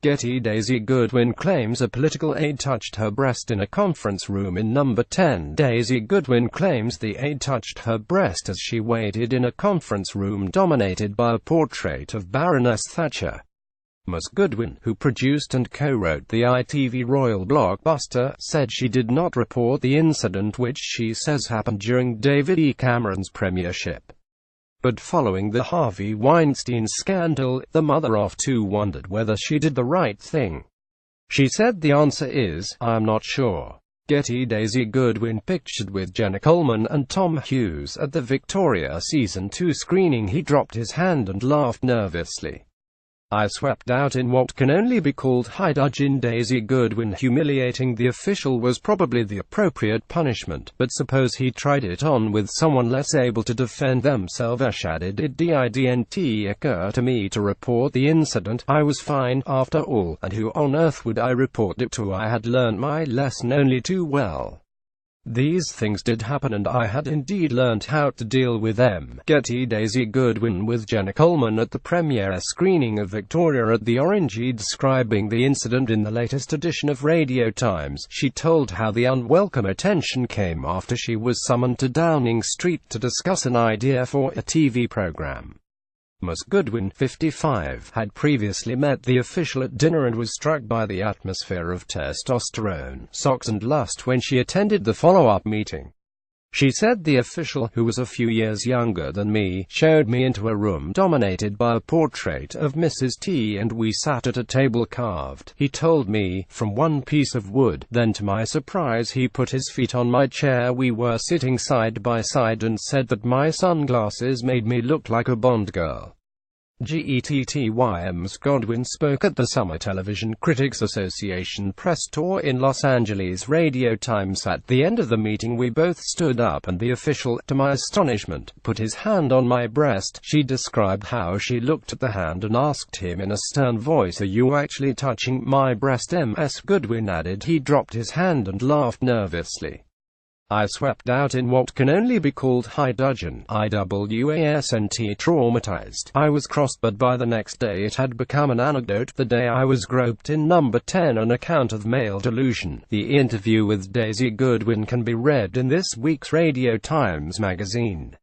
GETTYDaisy Goodwin claims a political aide touched her breast in a conference room in No. 10. Daisy Goodwin claims the aide touched her breast as she waited in a conference room dominated by a portrait of Baroness Thatcher. Ms. Goodwin, who produced and co-wrote the ITV royal blockbuster, said she did not report the incident, which she says happened during David E. Cameron's premiership. But following the Harvey Weinstein scandal, the mother of two wondered whether she did the right thing. She said the answer is, "I'm not sure." GETTYDaisy Goodwin pictured with Jenna Coleman and Tom Hughes at the Victoria Season 2 screening. He dropped his hand and laughed nervously. "I swept out in what can only be called high dudgeon." Daisy Goodwin, humiliating the official was probably the appropriate punishment, but suppose he tried it on with someone less able to defend themselves. Added, "It didn't occur to me to report the incident. I was fine, after all, and who on earth would I report it to? I had learned my lesson only too well. These things did happen and I had indeed learnt how to deal with them." GETTYDaisy Goodwin with Jenna Coleman at the premiere screening of Victoria at the Orange. Describing the incident in the latest edition of Radio Times, she told how the unwelcome attention came after she was summoned to Downing Street to discuss an idea for a TV programme. Ms. Goodwin, 55, had previously met the official at dinner and was struck by the atmosphere of testosterone, sex and lust when she attended the follow-up meeting. She said the official, who was a few years younger than me, showed me into a room dominated by a portrait of Mrs. T and we sat at a table carved, he told me, from one piece of wood. Then to my surprise he put his feet on my chair. We were sitting side by side and said that my sunglasses made me look like a Bond girl. Ms. Goodwin spoke at the Summer Television Critics Association press tour in Los Angeles. Radio Times. At the end of the meeting we both stood up and the official, to my astonishment, put his hand on my breast. She described how she looked at the hand and asked him in a stern voice, "Are you actually touching my breast?" Ms. Goodwin added he dropped his hand and laughed nervously. "I swept out in what can only be called high dudgeon. I wasn't traumatized. I was crossed, but by the next day it had become an anecdote. The day I was groped in No. 10, an account of male delusion." The interview with Daisy Goodwin can be read in this week's Radio Times magazine.